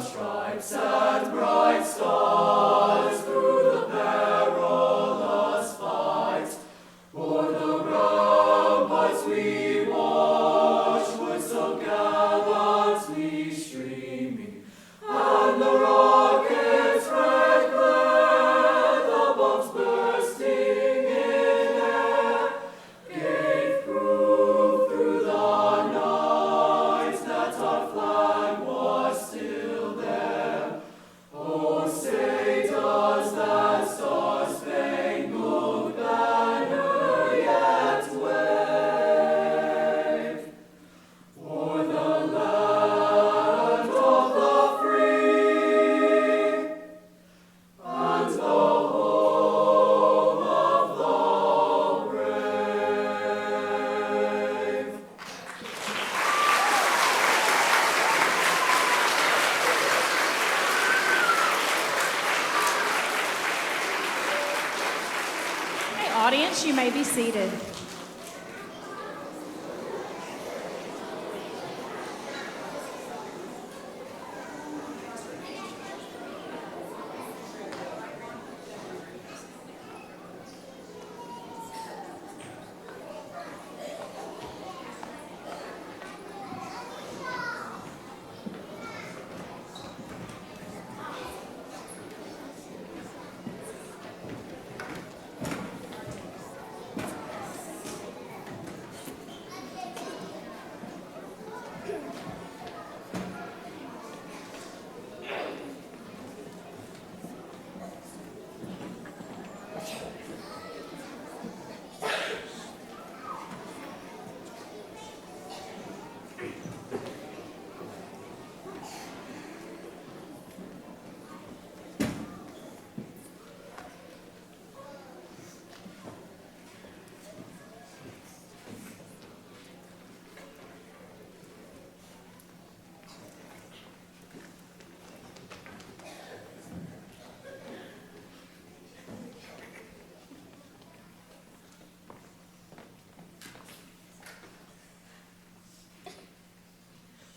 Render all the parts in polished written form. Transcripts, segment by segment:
stripes and bright stars through the perilous fight. O'er the ramparts we watched were so gallantly streaming, and the rockets' red glare, the bombs bursting in air, gave proof through the night that our flag was still there. Oh, say does that star-spangled banner yet wave o'er the land of the free and the home of the brave? Hey, audience, you may be seated.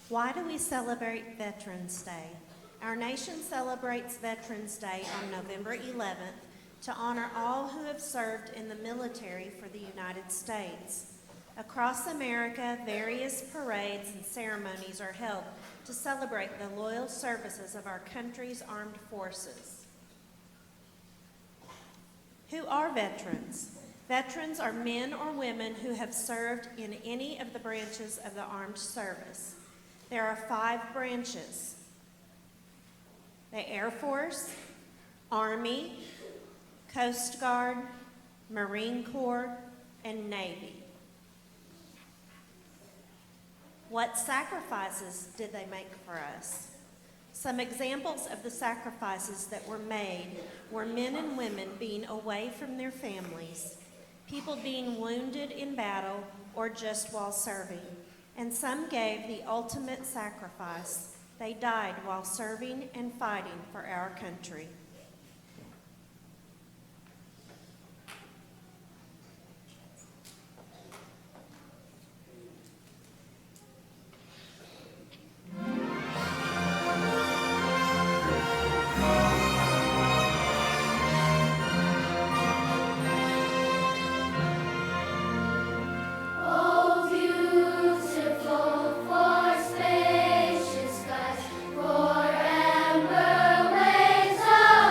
Why do we celebrate Veterans Day? Our nation celebrates Veterans Day on November 11th to honor all who have served in the military for the United States. Across America, various parades and ceremonies are held to celebrate the loyal services of our country's armed forces. Who are veterans? Veterans are men or women who have served in any of the branches of the armed service. There are 5 branches: the Air Force, Army, Coast Guard, Marine Corps, and Navy. What sacrifices did they make for us? Some examples of the sacrifices that were made were men and women being away from their families, people being wounded in battle or just while serving, and some gave the ultimate sacrifice. They died while serving and fighting for our country. Oh, beautiful for spacious skies, for amber waves of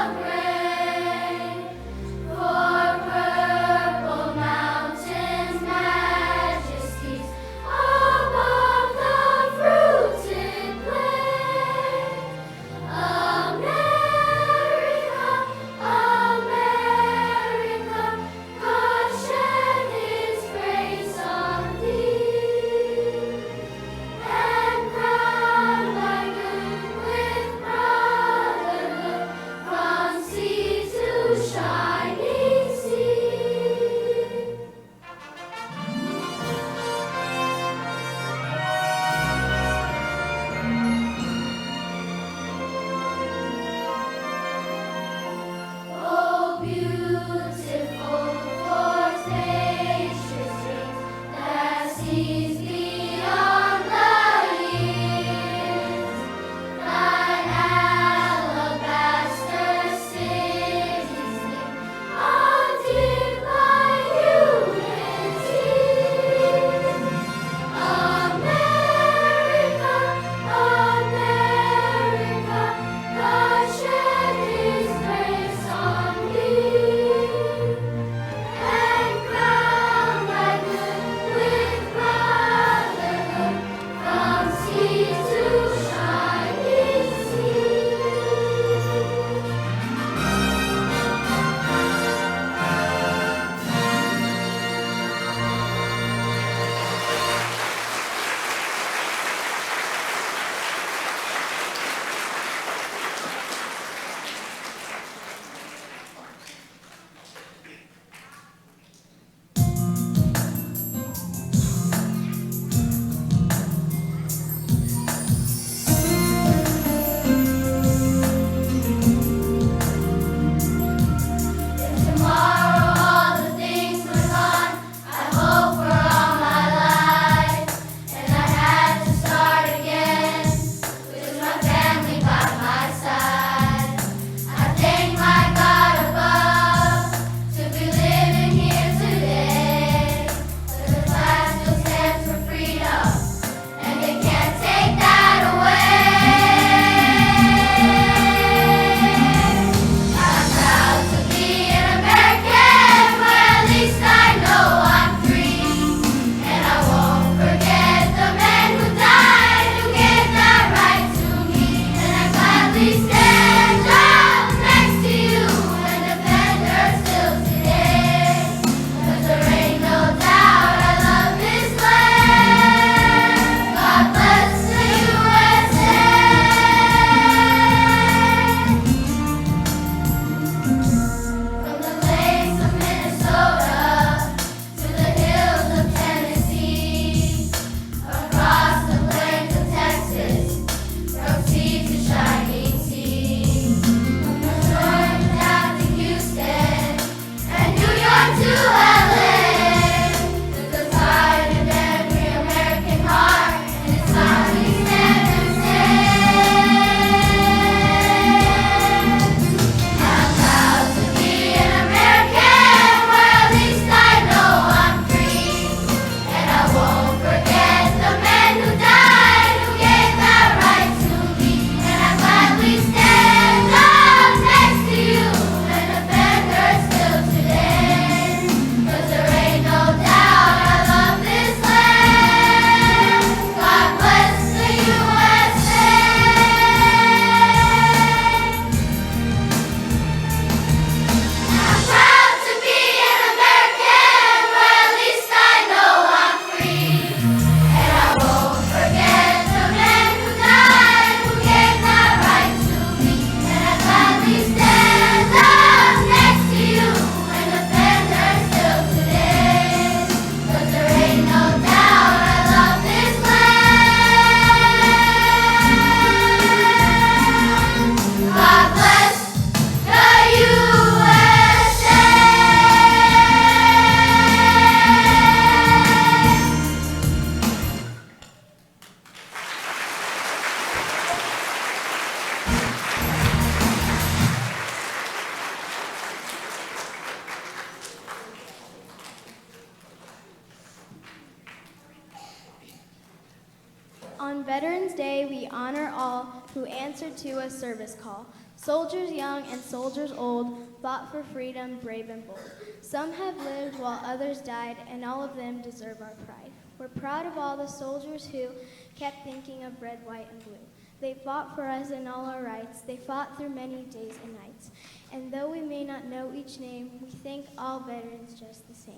On Veterans Day, we honor all who answered to a service call. Soldiers young and soldiers old fought for freedom, brave and bold. Some have lived while others died, and all of them deserve our pride. We're proud of all the soldiers who kept thinking of red, white, and blue. They fought for us and all our rights. They fought through many days and nights. And though we may not know each name, we thank all veterans just the same.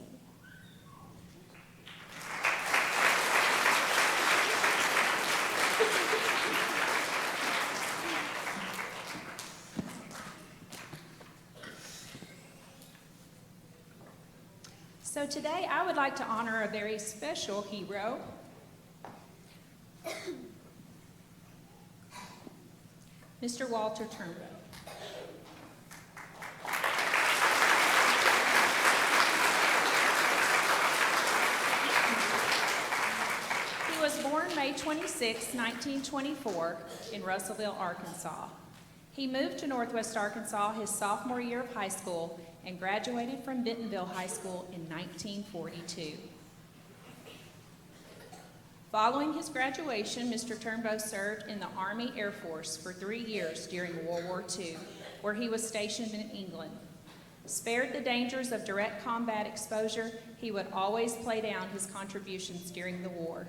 So today I would like to honor a very special hero. Mr. Walter Turnbow. He was born May 26, 1924 in Russellville, Arkansas. He moved to Northwest Arkansas his sophomore year of high school and graduated from Bentonville High School in 1942. Following his graduation, Mr. Turnbow served in the Army Air Force for 3 years during World War II, where he was stationed in England. Spared the dangers of direct combat exposure, he would always play down his contributions during the war.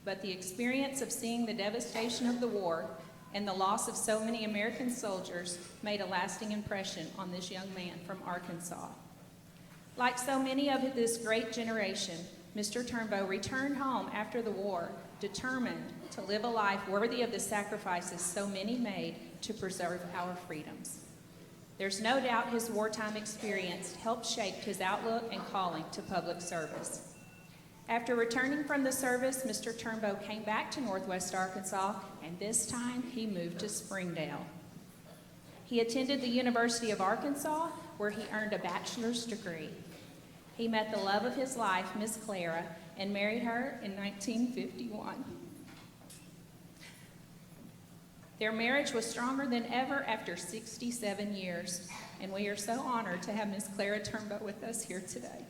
But the experience of seeing the devastation of the war and the loss of so many American soldiers made a lasting impression on this young man from Arkansas. Like so many of this great generation, Mr. Turnbow returned home after the war, determined to live a life worthy of the sacrifices so many made to preserve our freedoms. There's no doubt his wartime experience helped shape his outlook and calling to public service. After returning from the service, Mr. Turnbow came back to Northwest Arkansas, and this time he moved to Springdale. He attended the University of Arkansas, where he earned a bachelor's degree. He met the love of his life, Miss Clara, and married her in 1951. Their marriage was stronger than ever after 67 years, and we are so honored to have Miss Clara Turnbow with us here today.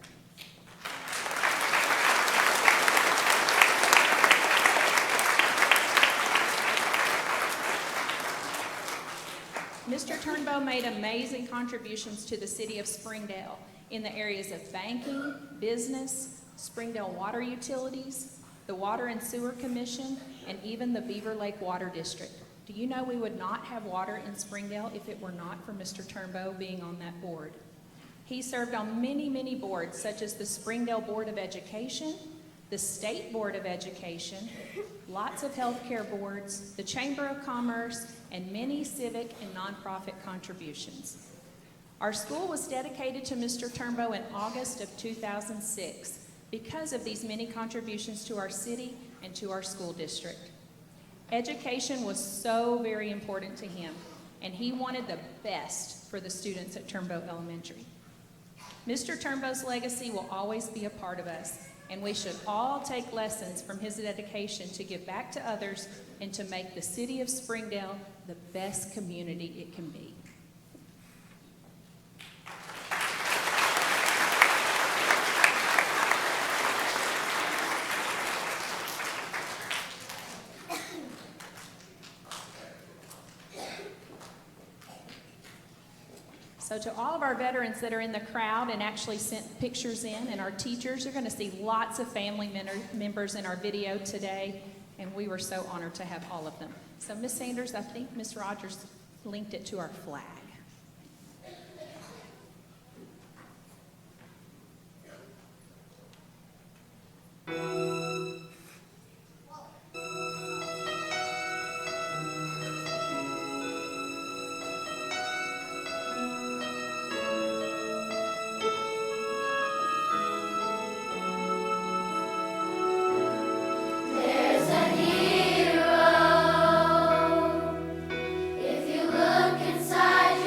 Mr. Turnbow made amazing contributions to the city of Springdale in the areas of banking, business, Springdale Water Utilities, the Water and Sewer Commission, and even the Beaver Lake Water District. Do you know we would not have water in Springdale if it were not for Mr. Turnbow being on that board? He served on many, many boards, such as the Springdale Board of Education, the State Board of Education, lots of healthcare boards, the Chamber of Commerce, and many civic and nonprofit contributions. Our school was dedicated to Mr. Turnbow in August of 2006 because of these many contributions to our city and to our school district. Education was so very important to him, and he wanted the best for the students at Turnbow Elementary. Mr. Turnbow's legacy will always be a part of us, and we should all take lessons from his dedication to give back to others and to make the city of Springdale the best community it can be. So to all of our veterans that are in the crowd and actually sent pictures in, and our teachers, you're going to see lots of family members in our video today, and we were so honored to have all of them. So Ms. Sanders, I think Ms. Rogers linked it to our flag. There's a hero. If you look inside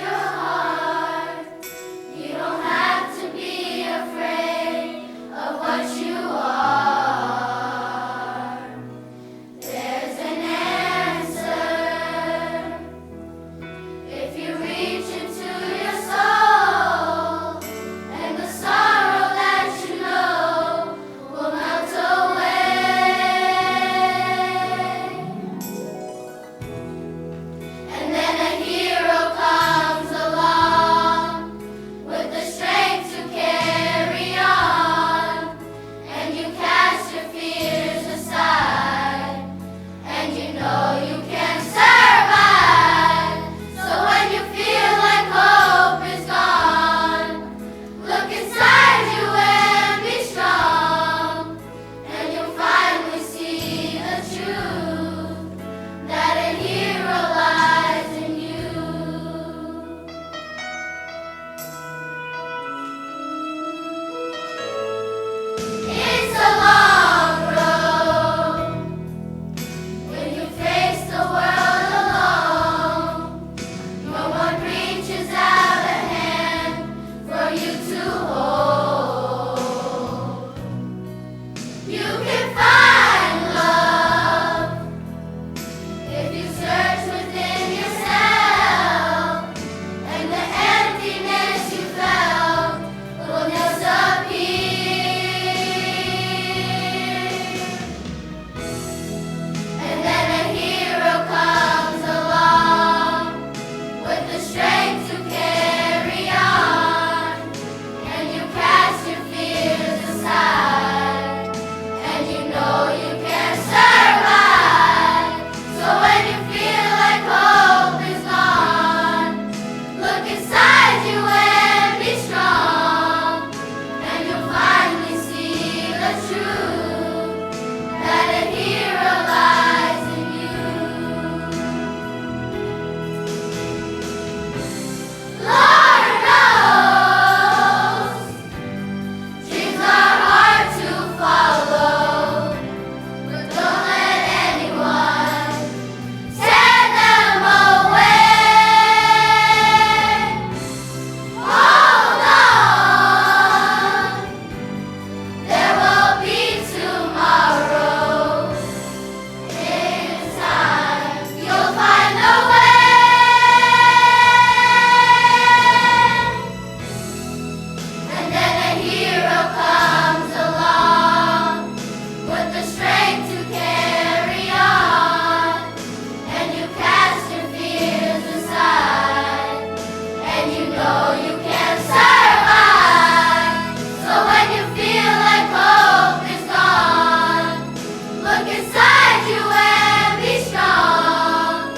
inside you and be strong,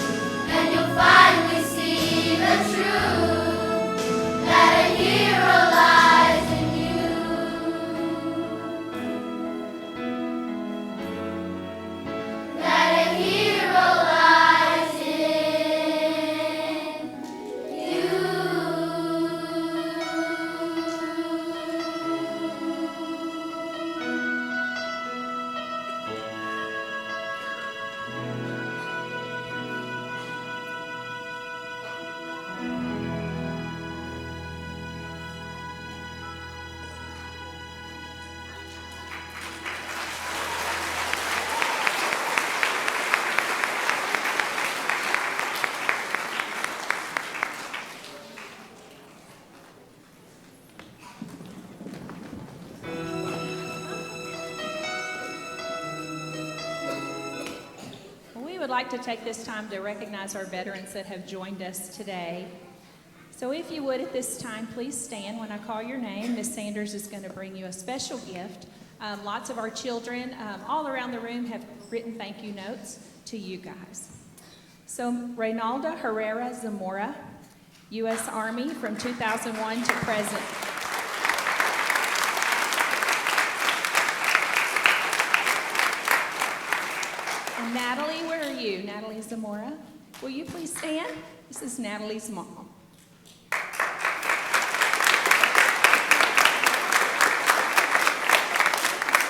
and you'll finally see the truth that a hero lies in you. That a hero lies in you. We would like to take this time to recognize our veterans that have joined us today. So if you would at this time, please stand when I call your name. Miss Sanders is going to bring you a special gift. Lots of our children all around the room have written thank you notes to you guys. So Reynalda Herrera Zamora, U.S. Army from 2001 to present. And Natalie, where are you? Natalie Zamora. Will you please stand? This is Natalie's mom.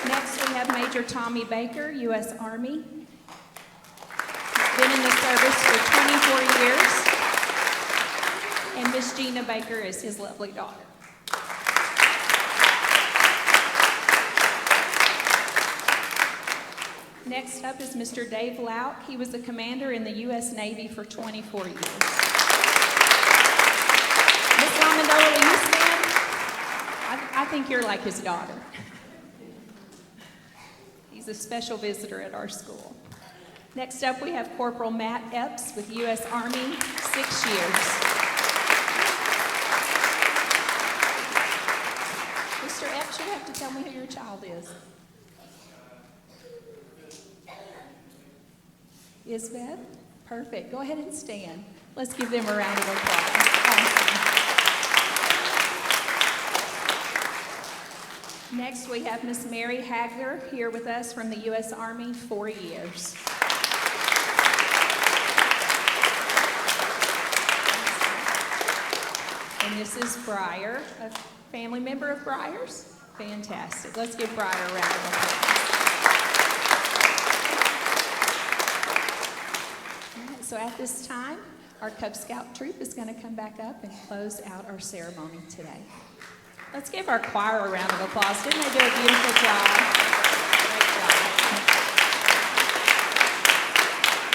Next, we have Major Tommy Baker, U.S. Army. Been in the service for 24 years. And Miss Gina Baker is his lovely daughter. Next up is Mr. Dave Lauk. He was a commander in the U.S. Navy for 24 years. Miss Lamandola, will you stand? I think you're like his daughter. He's a special visitor at our school. Next up, we have Corporal Matt Epps with U.S. Army, 6 years. Mr. Epps, you have to tell me who your child is. Isbeth? Perfect. Go ahead and stand. Let's give them a round of applause. Awesome. Next, we have Miss Mary Hagler here with us from the U.S. Army, 4 years. And this is Briar, a family member of Briar's. Fantastic. Let's give Briar a round of applause. So at this time, our Cub Scout troop is going to come back up and close out our ceremony today. Let's give our choir a round of applause. Didn't they do a beautiful job? Great job.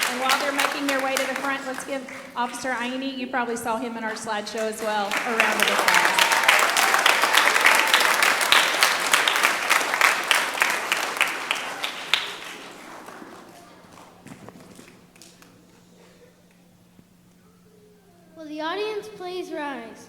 And while they're making their way to the front, let's give Officer Aini, you probably saw him in our slideshow as well, a round of applause. Will the audience please rise?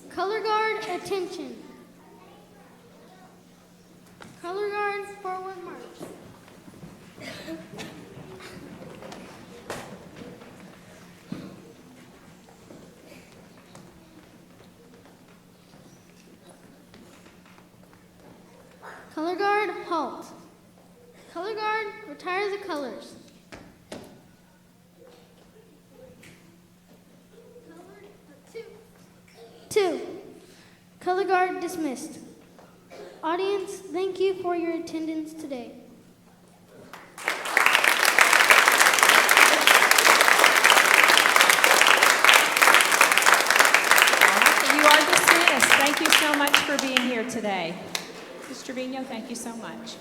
Color guard, attention. Color guard, forward march. Color guard, halt. Color guard, retire the colors. Two. Color guard dismissed. Audience, thank you for your attendance today. You are dismissed. Thank you so much for being here today. Mr. Trevino, thank you so much.